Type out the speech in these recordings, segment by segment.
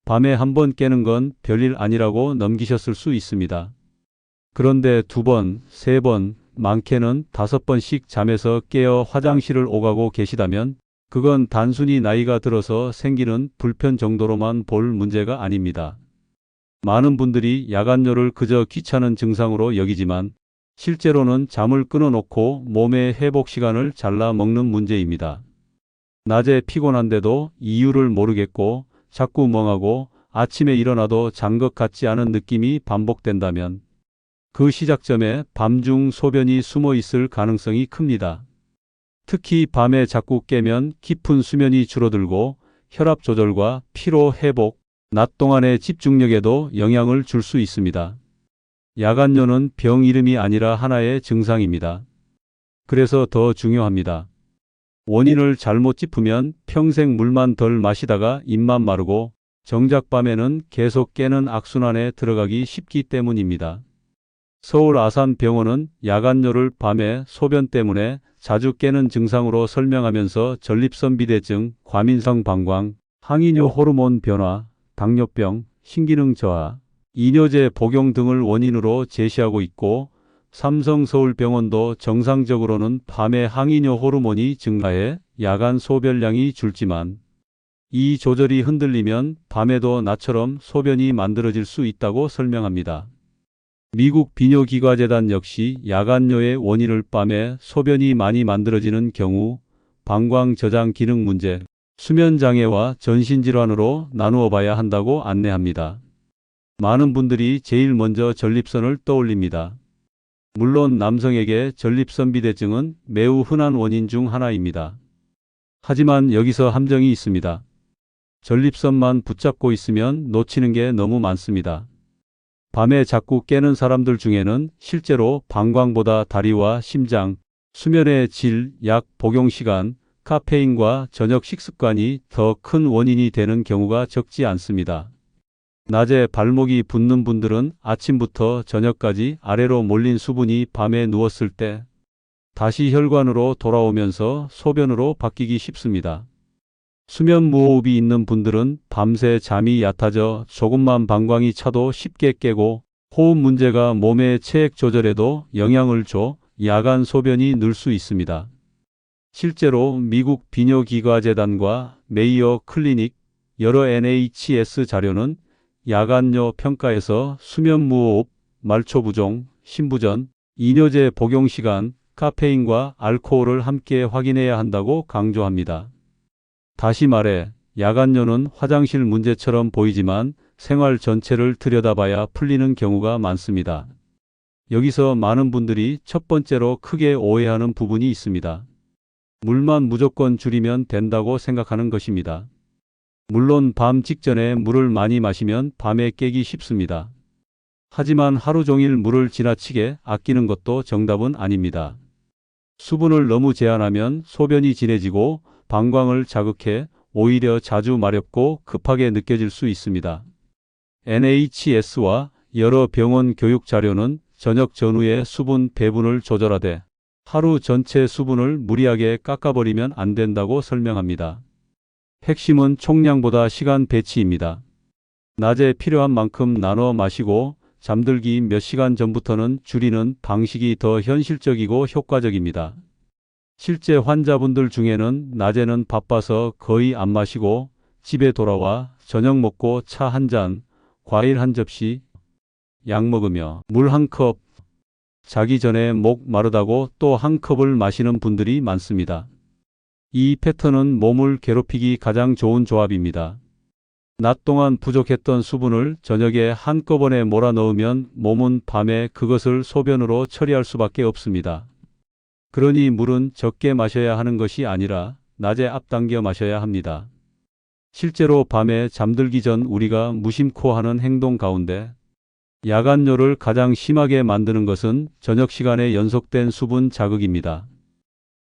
밤에 한 번 깨는 건 별일 아니라고 넘기셨을 수 있습니다. 그런데 2번, 3번, 많게는 5번씩 잠에서 깨어 화장실을 오가고 계시다면 그건 단순히 나이가 들어서 생기는 불편 정도로만 볼 문제가 아닙니다. 많은 분들이 야간뇨를 그저 귀찮은 증상으로 여기지만 실제로는 잠을 끊어놓고 몸의 회복 시간을 잘라 먹는 문제입니다. 낮에 피곤한데도 이유를 모르겠고 자꾸 멍하고 아침에 일어나도 잔 것 같지 않은 느낌이 반복된다면 그 시작점에 밤중 소변이 숨어 있을 가능성이 큽니다. 특히 밤에 자꾸 깨면 깊은 수면이 줄어들고 혈압 조절과 피로 회복, 낮 동안의 집중력에도 영향을 줄 수 있습니다. 야간뇨는 병 이름이 아니라 하나의 증상입니다. 그래서 더 중요합니다. 원인을 잘못 짚으면 평생 물만 덜 마시다가 입만 마르고 정작 밤에는 계속 깨는 악순환에 들어가기 쉽기 때문입니다. 서울 아산병원은 야간뇨를 밤에 소변 때문에 자주 깨는 증상으로 설명하면서 전립선비대증, 과민성 방광, 항이뇨 호르몬 변화, 당뇨병, 신기능 저하, 이뇨제 복용 등을 원인으로 제시하고 있고 삼성서울병원도 정상적으로는 밤에 항이뇨 호르몬이 증가해 야간 소변량이 줄지만 이 조절이 흔들리면 밤에도 낮처럼 소변이 만들어질 수 있다고 설명합니다. 미국 비뇨기과재단 역시 야간뇨의 원인을 밤에 소변이 많이 만들어지는 경우 방광 저장 기능 문제, 수면 장애와 전신질환으로 나누어 봐야 한다고 안내합니다. 많은 분들이 제일 먼저 전립선을 떠올립니다. 물론 남성에게 전립선비대증은 매우 흔한 원인 중 하나입니다. 하지만 여기서 함정이 있습니다. 전립선만 붙잡고 있으면 놓치는 게 너무 많습니다. 밤에 자꾸 깨는 사람들 중에는 실제로 방광보다 다리와 심장, 수면의 질, 약 복용 시간, 카페인과 저녁 식습관이 더 큰 원인이 되는 경우가 적지 않습니다. 낮에 발목이 붓는 분들은 아침부터 저녁까지 아래로 몰린 수분이 밤에 누웠을 때 다시 혈관으로 돌아오면서 소변으로 바뀌기 쉽습니다. 수면 무호흡이 있는 분들은 밤새 잠이 얕아져 조금만 방광이 차도 쉽게 깨고 호흡 문제가 몸의 체액 조절에도 영향을 줘 야간 소변이 늘 수 있습니다. 실제로 미국 비뇨기과재단과 메이어 클리닉 여러 NHS 자료는 야간뇨 평가에서 수면 무호흡, 말초 부종, 신부전, 이뇨제 복용 시간, 카페인과 알코올을 함께 확인해야 한다고 강조합니다. 다시 말해 야간뇨는 화장실 문제처럼 보이지만 생활 전체를 들여다봐야 풀리는 경우가 많습니다. 여기서 많은 분들이 첫 번째로 크게 오해하는 부분이 있습니다. 물만 무조건 줄이면 된다고 생각하는 것입니다. 물론 밤 직전에 물을 많이 마시면 밤에 깨기 쉽습니다. 하지만 하루 종일 물을 지나치게 아끼는 것도 정답은 아닙니다. 수분을 너무 제한하면 소변이 진해지고 방광을 자극해 오히려 자주 마렵고 급하게 느껴질 수 있습니다. NHS와 여러 병원 교육 자료는 저녁 전후에 수분 배분을 조절하되 하루 전체 수분을 무리하게 깎아버리면 안 된다고 설명합니다. 핵심은 총량보다 시간 배치입니다. 낮에 필요한 만큼 나눠 마시고 잠들기 몇 시간 전부터는 줄이는 방식이 더 현실적이고 효과적입니다. 실제 환자분들 중에는 낮에는 바빠서 거의 안 마시고 집에 돌아와 저녁 먹고 차 한 잔, 과일 한 접시, 약 먹으며 물 한 컵, 자기 전에 목 마르다고 또 한 컵을 마시는 분들이 많습니다. 이 패턴은 몸을 괴롭히기 가장 좋은 조합입니다. 낮 동안 부족했던 수분을 저녁에 한꺼번에 몰아넣으면 몸은 밤에 그것을 소변으로 처리할 수밖에 없습니다. 그러니 물은 적게 마셔야 하는 것이 아니라 낮에 앞당겨 마셔야 합니다. 실제로 밤에 잠들기 전 우리가 무심코 하는 행동 가운데 야간뇨를 가장 심하게 만드는 것은 저녁 시간에 연속된 수분 자극입니다.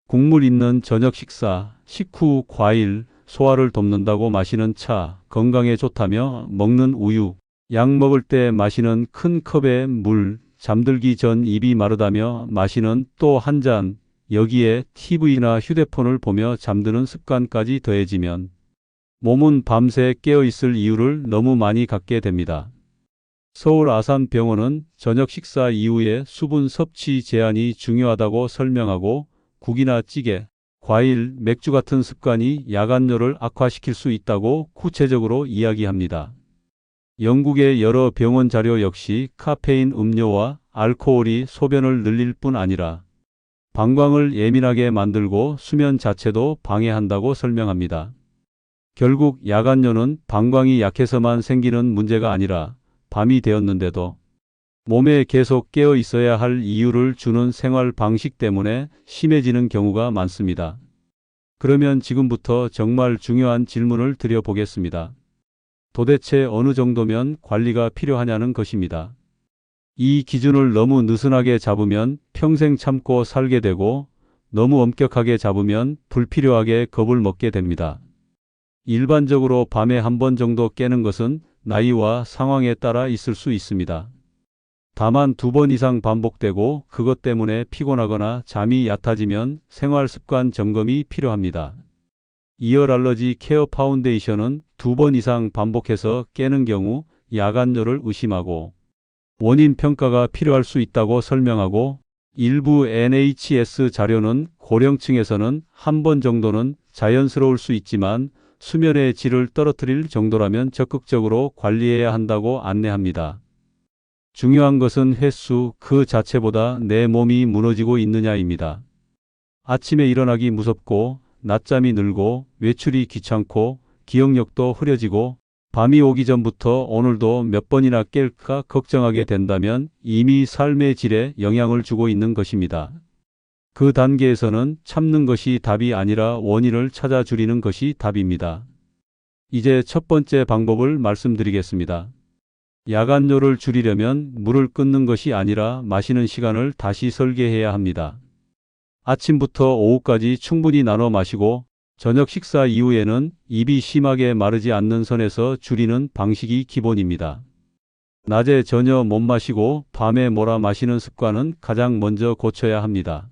국물 있는 저녁 식사, 식후 과일, 소화를 돕는다고 마시는 차, 건강에 좋다며 먹는 우유, 약 먹을 때 마시는 큰 컵의 물, 잠들기 전 입이 마르다며 마시는 또 한 잔, 여기에 TV나 휴대폰을 보며 잠드는 습관까지 더해지면 몸은 밤새 깨어 있을 이유를 너무 많이 갖게 됩니다. 서울 아산병원은 저녁 식사 이후에 수분 섭취 제한이 중요하다고 설명하고 국이나 찌개, 과일, 맥주 같은 습관이 야간뇨를 악화시킬 수 있다고 구체적으로 이야기합니다. 영국의 여러 병원 자료 역시 카페인 음료와 알코올이 소변을 늘릴 뿐 아니라 방광을 예민하게 만들고 수면 자체도 방해한다고 설명합니다. 결국 야간뇨는 방광이 약해서만 생기는 문제가 아니라 밤이 되었는데도 몸에 계속 깨어 있어야 할 이유를 주는 생활 방식 때문에 심해지는 경우가 많습니다. 그러면 지금부터 정말 중요한 질문을 드려보겠습니다. 도대체 어느 정도면 관리가 필요하냐는 것입니다. 이 기준을 너무 느슨하게 잡으면 평생 참고 살게 되고 너무 엄격하게 잡으면 불필요하게 겁을 먹게 됩니다. 일반적으로 밤에 한 번 정도 깨는 것은 나이와 상황에 따라 있을 수 있습니다. 다만 2번 이상 반복되고 그것 때문에 피곤하거나 잠이 얕아지면 생활습관 점검이 필요합니다. 이어랄러지 케어 파운데이션은 2번 이상 반복해서 깨는 경우 야간뇨를 의심하고 원인 평가가 필요할 수 있다고 설명하고 일부 NHS 자료는 고령층에서는 한 번 정도는 자연스러울 수 있지만 수면의 질을 떨어뜨릴 정도라면 적극적으로 관리해야 한다고 안내합니다. 중요한 것은 횟수 그 자체보다 내 몸이 무너지고 있느냐입니다. 아침에 일어나기 무섭고 낮잠이 늘고 외출이 귀찮고 기억력도 흐려지고 밤이 오기 전부터 오늘도 몇 번이나 깰까 걱정하게 된다면 이미 삶의 질에 영향을 주고 있는 것입니다. 그 단계에서는 참는 것이 답이 아니라 원인을 찾아 줄이는 것이 답입니다. 이제 첫 번째 방법을 말씀드리겠습니다. 야간뇨를 줄이려면 물을 끊는 것이 아니라 마시는 시간을 다시 설계해야 합니다. 아침부터 오후까지 충분히 나눠 마시고 저녁 식사 이후에는 입이 심하게 마르지 않는 선에서 줄이는 방식이 기본입니다. 낮에 전혀 못 마시고 밤에 몰아 마시는 습관은 가장 먼저 고쳐야 합니다.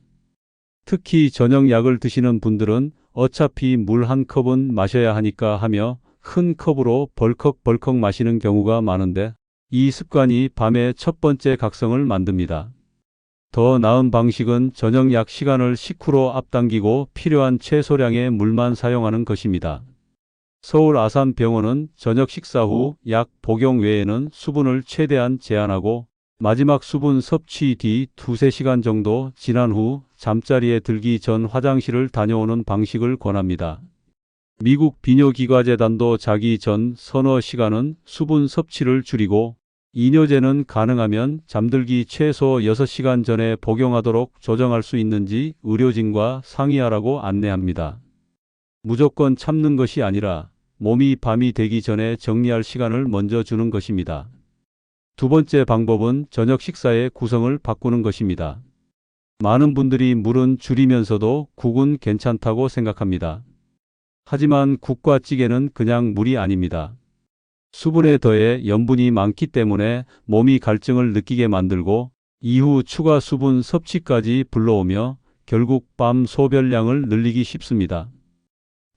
특히 저녁 약을 드시는 분들은 어차피 물 한 컵은 마셔야 하니까 하며 큰 컵으로 벌컥벌컥 마시는 경우가 많은데 이 습관이 밤의 첫 번째 각성을 만듭니다. 더 나은 방식은 저녁 약 시간을 식후로 앞당기고 필요한 최소량의 물만 사용하는 것입니다. 서울 아산병원은 저녁 식사 후 약 복용 외에는 수분을 최대한 제한하고 마지막 수분 섭취 뒤 2~3시간 정도 지난 후 잠자리에 들기 전 화장실을 다녀오는 방식을 권합니다. 미국 비뇨기과재단도 자기 전 서너 시간은 수분 섭취를 줄이고 이뇨제는 가능하면 잠들기 최소 6시간 전에 복용하도록 조정할 수 있는지 의료진과 상의하라고 안내합니다. 무조건 참는 것이 아니라 몸이 밤이 되기 전에 정리할 시간을 먼저 주는 것입니다. 두 번째 방법은 저녁 식사의 구성을 바꾸는 것입니다. 많은 분들이 물은 줄이면서도 국은 괜찮다고 생각합니다. 하지만 국과 찌개는 그냥 물이 아닙니다. 수분에 더해 염분이 많기 때문에 몸이 갈증을 느끼게 만들고 이후 추가 수분 섭취까지 불러오며 결국 밤 소변량을 늘리기 쉽습니다.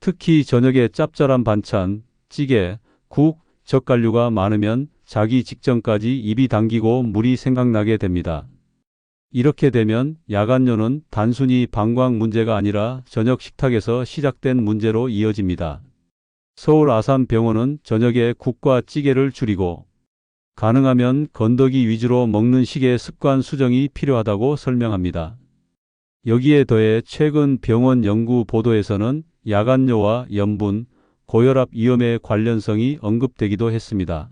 특히 저녁에 짭짤한 반찬, 찌개, 국, 젓갈류가 많으면 자기 직전까지 입이 당기고 물이 생각나게 됩니다. 이렇게 되면 야간뇨는 단순히 방광 문제가 아니라 저녁 식탁에서 시작된 문제로 이어집니다. 서울 아산병원은 저녁에 국과 찌개를 줄이고 가능하면 건더기 위주로 먹는 식의 습관 수정이 필요하다고 설명합니다. 여기에 더해 최근 병원 연구 보도에서는 야간뇨와 염분, 고혈압 위험의 관련성이 언급되기도 했습니다.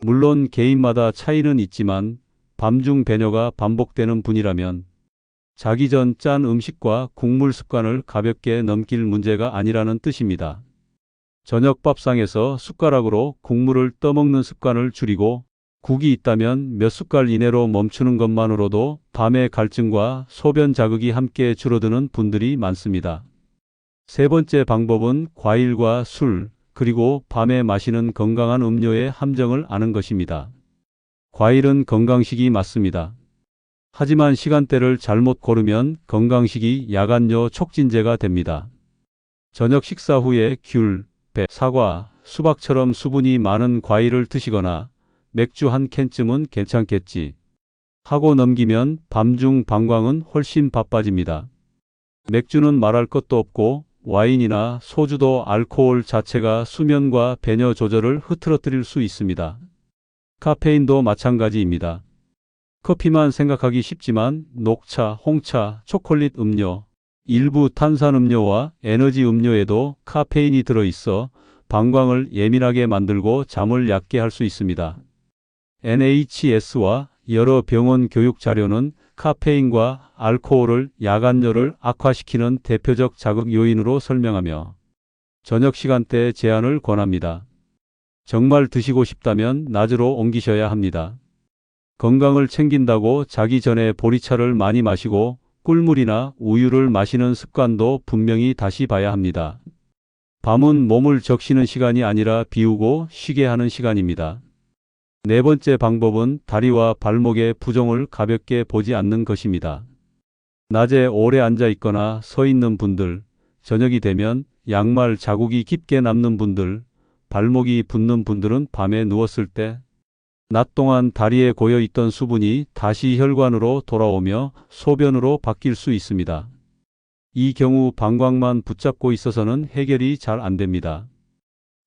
물론 개인마다 차이는 있지만 밤중 배뇨가 반복되는 분이라면 자기 전 짠 음식과 국물 습관을 가볍게 넘길 문제가 아니라는 뜻입니다. 저녁 밥상에서 숟가락으로 국물을 떠먹는 습관을 줄이고 국이 있다면 몇 숟갈 이내로 멈추는 것만으로도 밤의 갈증과 소변 자극이 함께 줄어드는 분들이 많습니다. 세 번째 방법은 과일과 술, 그리고 밤에 마시는 건강한 음료의 함정을 아는 것입니다. 과일은 건강식이 맞습니다. 하지만 시간대를 잘못 고르면 건강식이 야간뇨 촉진제가 됩니다. 저녁 식사 후에 귤, 배, 사과, 수박처럼 수분이 많은 과일을 드시거나 맥주 한 캔쯤은 괜찮겠지 하고 넘기면 밤중 방광은 훨씬 바빠집니다. 맥주는 말할 것도 없고 와인이나 소주도 알코올 자체가 수면과 배뇨 조절을 흐트러뜨릴 수 있습니다. 카페인도 마찬가지입니다. 커피만 생각하기 쉽지만 녹차, 홍차, 초콜릿 음료, 일부 탄산음료와 에너지 음료에도 카페인이 들어있어 방광을 예민하게 만들고 잠을 얕게 할 수 있습니다. NHS와 여러 병원 교육 자료는 카페인과 알코올을 야간뇨를 악화시키는 대표적 자극 요인으로 설명하며 저녁 시간대 제한을 권합니다. 정말 드시고 싶다면 낮으로 옮기셔야 합니다. 건강을 챙긴다고 자기 전에 보리차를 많이 마시고 꿀물이나 우유를 마시는 습관도 분명히 다시 봐야 합니다. 밤은 몸을 적시는 시간이 아니라 비우고 쉬게 하는 시간입니다. 네 번째 방법은 다리와 발목의 부종을 가볍게 보지 않는 것입니다. 낮에 오래 앉아 있거나 서 있는 분들, 저녁이 되면 양말 자국이 깊게 남는 분들, 발목이 붓는 분들은 밤에 누웠을 때 낮 동안 다리에 고여 있던 수분이 다시 혈관으로 돌아오며 소변으로 바뀔 수 있습니다. 이 경우 방광만 붙잡고 있어서는 해결이 잘 안 됩니다.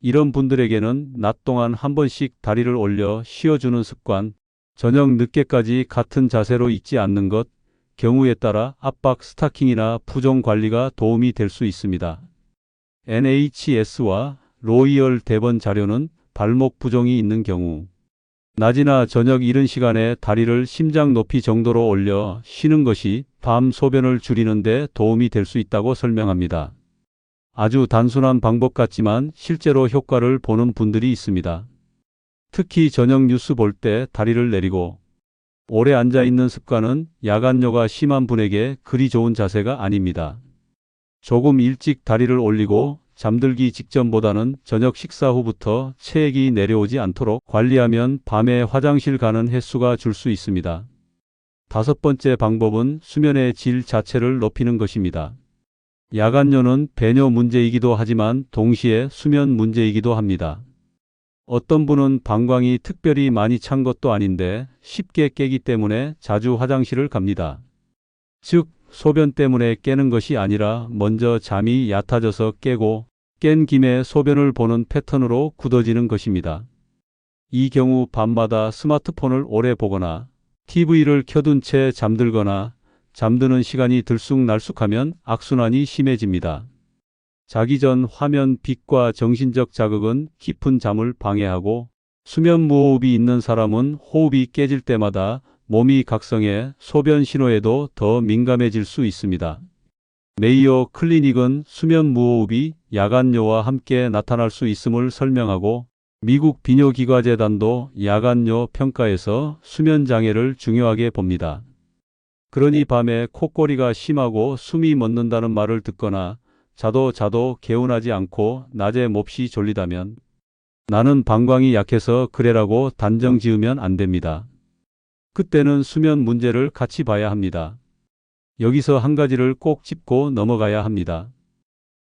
이런 분들에게는 낮 동안 한 번씩 다리를 올려 쉬어주는 습관, 저녁 늦게까지 같은 자세로 있지 않는 것, 경우에 따라 압박 스타킹이나 부종 관리가 도움이 될 수 있습니다. NHS와 로이얼 대번 자료는 발목 부종이 있는 경우 낮이나 저녁 이른 시간에 다리를 심장 높이 정도로 올려 쉬는 것이 밤 소변을 줄이는 데 도움이 될 수 있다고 설명합니다. 아주 단순한 방법 같지만 실제로 효과를 보는 분들이 있습니다. 특히 저녁 뉴스 볼 때 다리를 내리고 오래 앉아 있는 습관은 야간뇨가 심한 분에게 그리 좋은 자세가 아닙니다. 조금 일찍 다리를 올리고 잠들기 직전보다는 저녁 식사 후부터 체액이 내려오지 않도록 관리하면 밤에 화장실 가는 횟수가 줄 수 있습니다. 다섯 번째 방법은 수면의 질 자체를 높이는 것입니다. 야간뇨는 배뇨 문제이기도 하지만 동시에 수면 문제이기도 합니다. 어떤 분은 방광이 특별히 많이 찬 것도 아닌데 쉽게 깨기 때문에 자주 화장실을 갑니다. 즉, 소변 때문에 깨는 것이 아니라 먼저 잠이 얕아져서 깨고 깬 김에 소변을 보는 패턴으로 굳어지는 것입니다. 이 경우 밤마다 스마트폰을 오래 보거나 TV를 켜둔 채 잠들거나 잠드는 시간이 들쑥날쑥하면 악순환이 심해집니다. 자기 전 화면 빛과 정신적 자극은 깊은 잠을 방해하고 수면 무호흡이 있는 사람은 호흡이 깨질 때마다 몸이 각성해 소변 신호에도 더 민감해질 수 있습니다. 메이오 클리닉은 수면 무호흡이 야간뇨와 함께 나타날 수 있음을 설명하고 미국 비뇨기과재단도 야간뇨 평가에서 수면 장애를 중요하게 봅니다. 그러니 밤에 콧거리가 심하고 숨이 멎는다는 말을 듣거나 자도 개운하지 않고 낮에 몹시 졸리다면 나는 방광이 약해서 그래라고 단정 지으면 안 됩니다. 그때는 수면 문제를 같이 봐야 합니다. 여기서 한 가지를 꼭 짚고 넘어가야 합니다.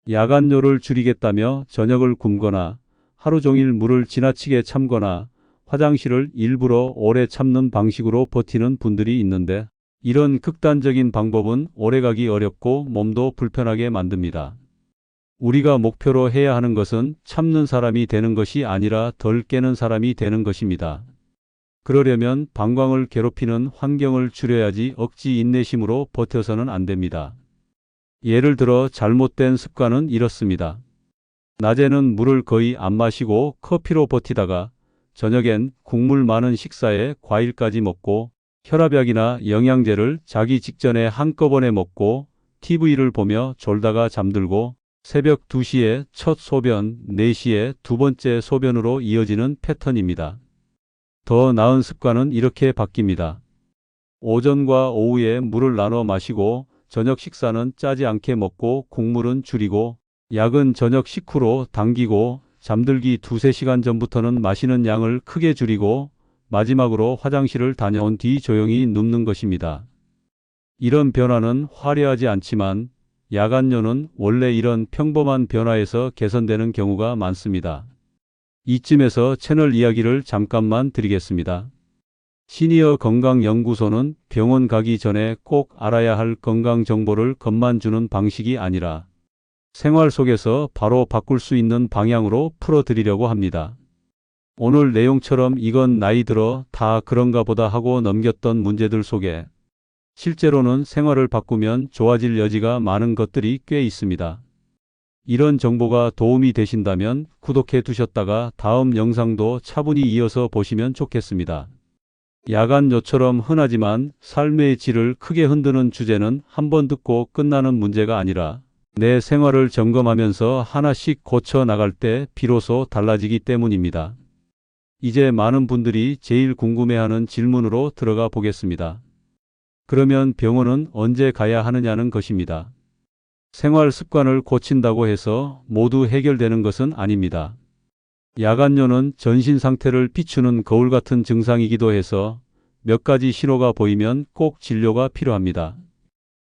야간뇨를 줄이겠다며 저녁을 굶거나 하루 종일 물을 지나치게 참거나 화장실을 일부러 오래 참는 방식으로 버티는 분들이 있는데 이런 극단적인 방법은 오래가기 어렵고 몸도 불편하게 만듭니다. 우리가 목표로 해야 하는 것은 참는 사람이 되는 것이 아니라 덜 깨는 사람이 되는 것입니다. 그러려면 방광을 괴롭히는 환경을 줄여야지 억지 인내심으로 버텨서는 안 됩니다. 예를 들어 잘못된 습관은 이렇습니다. 낮에는 물을 거의 안 마시고 커피로 버티다가 저녁엔 국물 많은 식사에 과일까지 먹고 혈압약이나 영양제를 자기 직전에 한꺼번에 먹고 TV를 보며 졸다가 잠들고 새벽 2시에 첫 소변, 4시에 두 번째 소변으로 이어지는 패턴입니다. 더 나은 습관은 이렇게 바뀝니다. 오전과 오후에 물을 나눠 마시고 저녁 식사는 짜지 않게 먹고 국물은 줄이고 약은 저녁 식후로 당기고 잠들기 2~3시간 전부터는 마시는 양을 크게 줄이고 마지막으로 화장실을 다녀온 뒤 조용히 눕는 것입니다. 이런 변화는 화려하지 않지만 야간뇨는 원래 이런 평범한 변화에서 개선되는 경우가 많습니다. 이쯤에서 채널 이야기를 잠깐만 드리겠습니다. 시니어 건강연구소는 병원 가기 전에 꼭 알아야 할 건강 정보를 겉만 주는 방식이 아니라 생활 속에서 바로 바꿀 수 있는 방향으로 풀어드리려고 합니다. 오늘 내용처럼 이건 나이 들어 다 그런가 보다 하고 넘겼던 문제들 속에 실제로는 생활을 바꾸면 좋아질 여지가 많은 것들이 꽤 있습니다. 이런 정보가 도움이 되신다면 구독해 두셨다가 다음 영상도 차분히 이어서 보시면 좋겠습니다. 야간뇨처럼 흔하지만 삶의 질을 크게 흔드는 주제는 한번 듣고 끝나는 문제가 아니라 내 생활을 점검하면서 하나씩 고쳐 나갈 때 비로소 달라지기 때문입니다. 이제 많은 분들이 제일 궁금해하는 질문으로 들어가 보겠습니다. 그러면 병원은 언제 가야 하느냐는 것입니다. 생활 습관을 고친다고 해서 모두 해결되는 것은 아닙니다. 야간뇨는 전신 상태를 비추는 거울 같은 증상이기도 해서 몇 가지 신호가 보이면 꼭 진료가 필요합니다.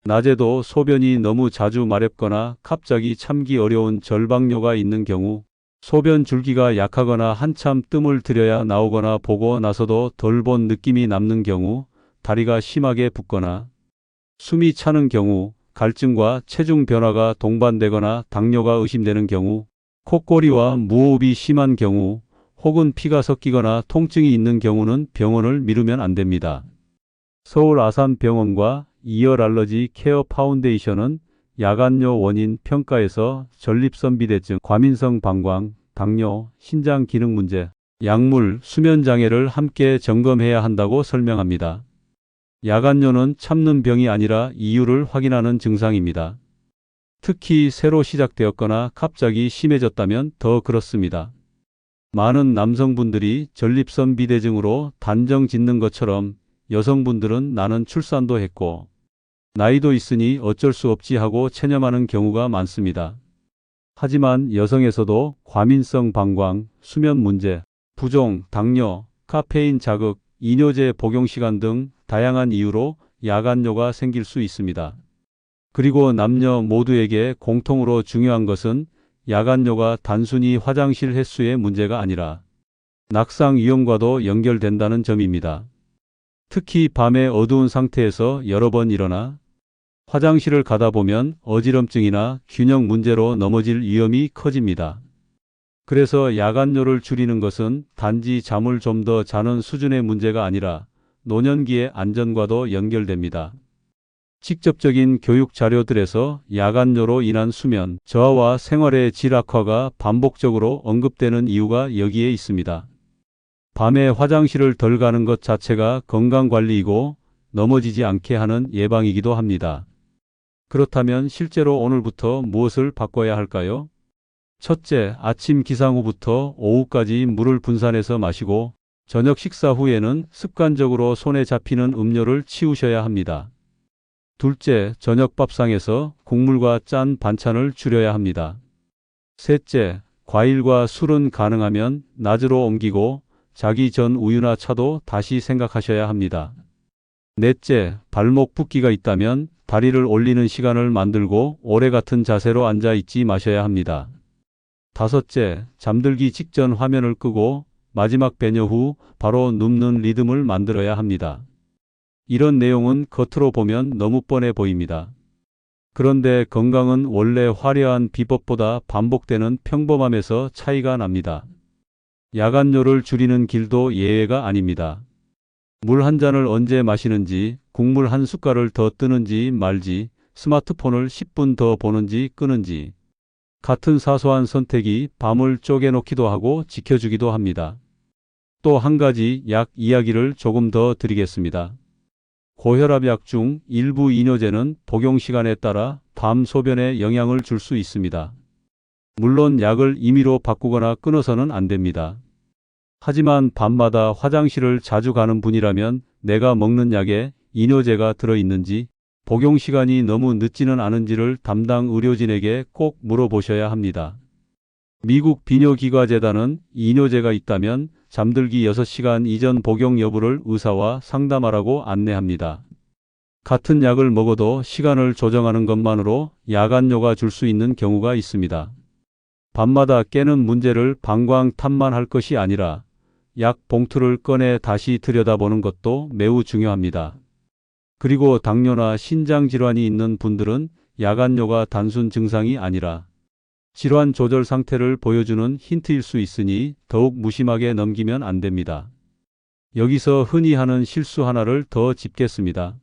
낮에도 소변이 너무 자주 마렵거나 갑자기 참기 어려운 절박뇨가 있는 경우, 소변 줄기가 약하거나 한참 뜸을 들여야 나오거나 보고 나서도 덜 본 느낌이 남는 경우, 다리가 심하게 붓거나 숨이 차는 경우, 갈증과 체중 변화가 동반되거나 당뇨가 의심되는 경우, 콧고리와 무호흡이 심한 경우, 혹은 피가 섞이거나 통증이 있는 경우는 병원을 미루면 안 됩니다. 서울 아산병원과 이어알러지 케어 파운데이션은 야간뇨 원인 평가에서 전립선비대증, 과민성 방광, 당뇨, 신장 기능 문제, 약물, 수면 장애를 함께 점검해야 한다고 설명합니다. 야간뇨는 참는 병이 아니라 이유를 확인하는 증상입니다. 특히 새로 시작되었거나 갑자기 심해졌다면 더 그렇습니다. 많은 남성분들이 전립선 비대증으로 단정 짓는 것처럼 여성분들은 나는 출산도 했고 나이도 있으니 어쩔 수 없지 하고 체념하는 경우가 많습니다. 하지만 여성에서도 과민성 방광, 수면 문제, 부종, 당뇨, 카페인 자극, 이뇨제 복용 시간 등 다양한 이유로 야간뇨가 생길 수 있습니다. 그리고 남녀 모두에게 공통으로 중요한 것은 야간뇨가 단순히 화장실 횟수의 문제가 아니라 낙상 위험과도 연결된다는 점입니다. 특히 밤에 어두운 상태에서 여러 번 일어나 화장실을 가다 보면 어지럼증이나 균형 문제로 넘어질 위험이 커집니다. 그래서 야간뇨를 줄이는 것은 단지 잠을 좀 더 자는 수준의 문제가 아니라 노년기의 안전과도 연결됩니다. 직접적인 교육 자료들에서 야간뇨로 인한 수면 저하와 생활의 질 악화가 반복적으로 언급되는 이유가 여기에 있습니다. 밤에 화장실을 덜 가는 것 자체가 건강관리이고 넘어지지 않게 하는 예방이기도 합니다. 그렇다면 실제로 오늘부터 무엇을 바꿔야 할까요? 첫째, 아침 기상 후부터 오후까지 물을 분산해서 마시고 저녁 식사 후에는 습관적으로 손에 잡히는 음료를 치우셔야 합니다. 둘째, 저녁 밥상에서 국물과 짠 반찬을 줄여야 합니다. 셋째, 과일과 술은 가능하면 낮으로 옮기고 자기 전 우유나 차도 다시 생각하셔야 합니다. 넷째, 발목 붓기가 있다면 다리를 올리는 시간을 만들고 오래 같은 자세로 앉아 있지 마셔야 합니다. 다섯째, 잠들기 직전 화면을 끄고 마지막 배뇨 후 바로 눕는 리듬을 만들어야 합니다. 이런 내용은 겉으로 보면 너무 뻔해 보입니다. 그런데 건강은 원래 화려한 비법보다 반복되는 평범함에서 차이가 납니다. 야간뇨를 줄이는 길도 예외가 아닙니다. 물 한 잔을 언제 마시는지, 국물 한 숟갈을 더 뜨는지 말지, 스마트폰을 10분 더 보는지 끄는지, 같은 사소한 선택이 밤을 쪼개놓기도 하고 지켜주기도 합니다. 또 한 가지 약 이야기를 조금 더 드리겠습니다. 고혈압약 중 일부 이뇨제는 복용 시간에 따라 밤 소변에 영향을 줄 수 있습니다. 물론 약을 임의로 바꾸거나 끊어서는 안 됩니다. 하지만 밤마다 화장실을 자주 가는 분이라면 내가 먹는 약에 이뇨제가 들어있는지, 복용 시간이 너무 늦지는 않은지를 담당 의료진에게 꼭 물어보셔야 합니다. 미국 비뇨기과재단은 이뇨제가 있다면 잠들기 6시간 이전 복용 여부를 의사와 상담하라고 안내합니다. 같은 약을 먹어도 시간을 조정하는 것만으로 야간뇨가 줄 수 있는 경우가 있습니다. 밤마다 깨는 문제를 방광탄만 것이 아니라 약 봉투를 꺼내 다시 들여다보는 것도 매우 중요합니다. 그리고 당뇨나 신장 질환이 있는 분들은 야간뇨가 단순 증상이 아니라 질환 조절 상태를 보여주는 힌트일 수 있으니 더욱 무심하게 넘기면 안 됩니다. 여기서 흔히 하는 실수 하나를 더 짚겠습니다.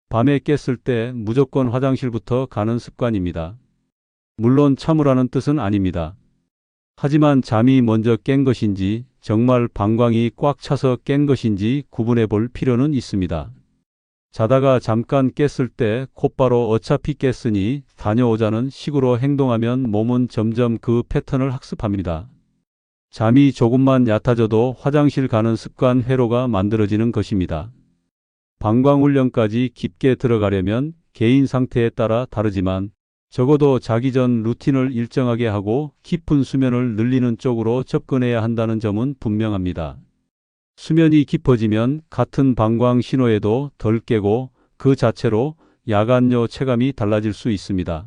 밤에 깼을 때 무조건 화장실부터 가는 습관입니다. 물론 참으라는 뜻은 아닙니다. 하지만 잠이 먼저 깬 것인지 정말 방광이 꽉 차서 깬 것인지 구분해 볼 필요는 있습니다. 자다가 잠깐 깼을 때 곧바로 어차피 깼으니 다녀오자는 식으로 행동하면 몸은 점점 그 패턴을 학습합니다. 잠이 조금만 얕아져도 화장실 가는 습관 회로가 만들어지는 것입니다. 방광훈련까지 깊게 들어가려면 개인 상태에 따라 다르지만 적어도 자기 전 루틴을 일정하게 하고 깊은 수면을 늘리는 쪽으로 접근해야 한다는 점은 분명합니다. 수면이 깊어지면 같은 방광 신호에도 덜 깨고 그 자체로 야간뇨 체감이 달라질 수 있습니다.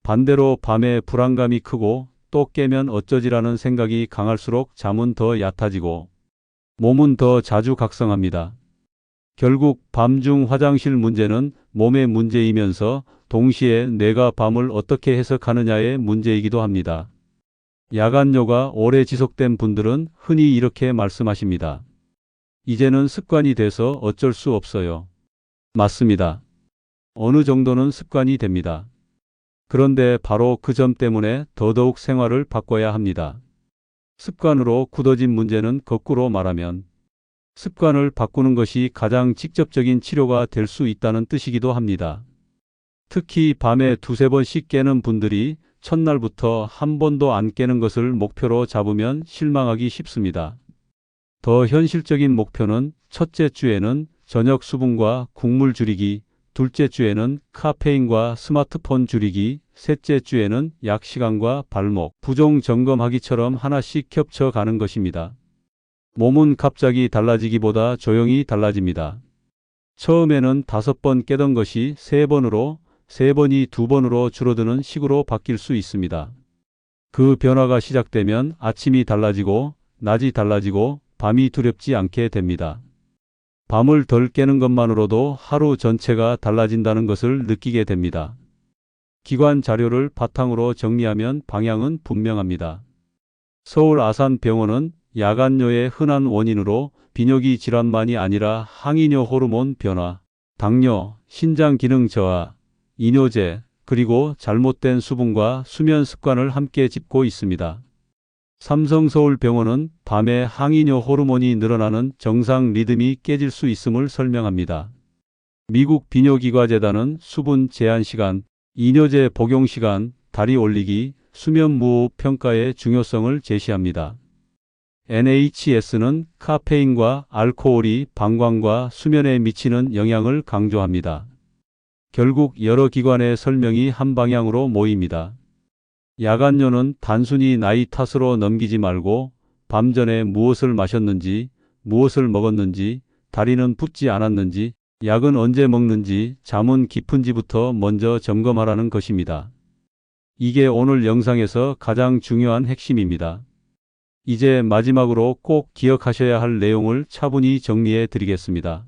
반대로 밤에 불안감이 크고 또 깨면 어쩌지라는 생각이 강할수록 잠은 더 얕아지고 몸은 더 자주 각성합니다. 결국 밤중 화장실 문제는 몸의 문제이면서 동시에 뇌가 밤을 어떻게 해석하느냐의 문제이기도 합니다. 야간뇨가 오래 지속된 분들은 흔히 이렇게 말씀하십니다. 이제는 습관이 돼서 어쩔 수 없어요. 맞습니다. 어느 정도는 습관이 됩니다. 그런데 바로 그 점 때문에 더더욱 생활을 바꿔야 합니다. 습관으로 굳어진 문제는 거꾸로 말하면 습관을 바꾸는 것이 가장 직접적인 치료가 될 수 있다는 뜻이기도 합니다. 특히 밤에 두세 번씩 깨는 분들이 첫날부터 한 번도 안 깨는 것을 목표로 잡으면 실망하기 쉽습니다. 더 현실적인 목표는 첫째 주에는 저녁 수분과 국물 줄이기, 둘째 주에는 카페인과 스마트폰 줄이기, 셋째 주에는 약 시간과 발목, 부종 점검하기처럼 하나씩 겹쳐가는 것입니다. 몸은 갑자기 달라지기보다 조용히 달라집니다. 처음에는 5번 깨던 것이 3번으로, 3번이 2번으로 줄어드는 식으로 바뀔 수 있습니다. 그 변화가 시작되면 아침이 달라지고, 낮이 달라지고, 밤이 두렵지 않게 됩니다. 밤을 덜 깨는 것만으로도 하루 전체가 달라진다는 것을 느끼게 됩니다. 기관 자료를 바탕으로 정리하면 방향은 분명합니다. 서울 아산병원은 야간뇨의 흔한 원인으로 비뇨기 질환만이 아니라 항이뇨 호르몬 변화, 당뇨, 신장 기능 저하, 이뇨제, 그리고 잘못된 수분과 수면 습관을 함께 짚고 있습니다. 삼성서울병원은 밤에 항이뇨 호르몬이 늘어나는 정상 리듬이 깨질 수 있음을 설명합니다. 미국 비뇨기과재단은 수분 제한 시간, 이뇨제 복용 시간, 다리 올리기, 수면 무호흡 평가의 중요성을 제시합니다. NHS는 카페인과 알코올이 방광과 수면에 미치는 영향을 강조합니다. 결국 여러 기관의 설명이 한 방향으로 모입니다. 야간뇨는 단순히 나이 탓으로 넘기지 말고 밤전에 무엇을 마셨는지, 무엇을 먹었는지, 다리는 붓지 않았는지, 약은 언제 먹는지, 잠은 깊은지부터 먼저 점검하라는 것입니다. 이게 오늘 영상에서 가장 중요한 핵심입니다. 이제 마지막으로 꼭 기억하셔야 할 내용을 차분히 정리해 드리겠습니다.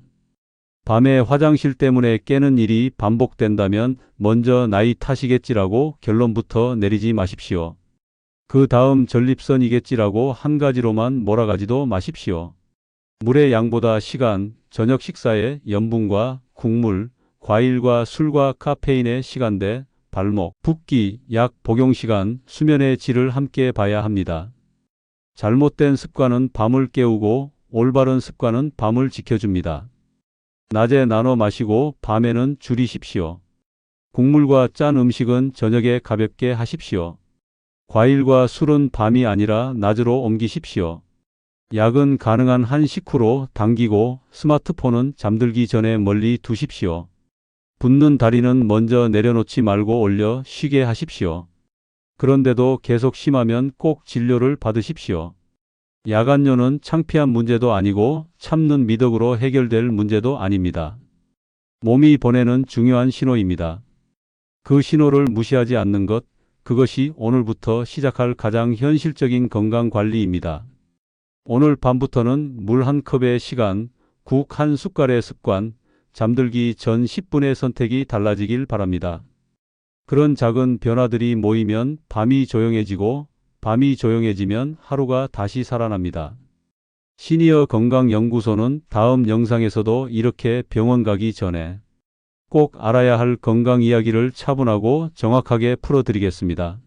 밤에 화장실 때문에 깨는 일이 반복된다면 먼저 나이 탓이겠지라고 결론부터 내리지 마십시오. 그 다음 전립선이겠지라고 한 가지로만 몰아가지도 마십시오. 물의 양보다 시간, 저녁 식사에 염분과 국물, 과일과 술과 카페인의 시간대, 발목, 붓기, 약 복용 시간, 수면의 질을 함께 봐야 합니다. 잘못된 습관은 밤을 깨우고 올바른 습관은 밤을 지켜줍니다. 낮에 나눠 마시고 밤에는 줄이십시오. 국물과 짠 음식은 저녁에 가볍게 하십시오. 과일과 술은 밤이 아니라 낮으로 옮기십시오. 약은 가능한 한 식후로 당기고 스마트폰은 잠들기 전에 멀리 두십시오. 붓는 다리는 먼저 내려놓지 말고 올려 쉬게 하십시오. 그런데도 계속 심하면 꼭 진료를 받으십시오. 야간뇨는 창피한 문제도 아니고 참는 미덕으로 해결될 문제도 아닙니다. 몸이 보내는 중요한 신호입니다. 그 신호를 무시하지 않는 것, 그것이 오늘부터 시작할 가장 현실적인 건강 관리입니다. 오늘 밤부터는 물 한 컵의 시간, 국 한 숟갈의 습관, 잠들기 전 10분의 선택이 달라지길 바랍니다. 그런 작은 변화들이 모이면 밤이 조용해지고, 밤이 조용해지면 하루가 다시 살아납니다. 시니어 건강연구소는 다음 영상에서도 이렇게 병원 가기 전에 꼭 알아야 할 건강 이야기를 차분하고 정확하게 풀어드리겠습니다.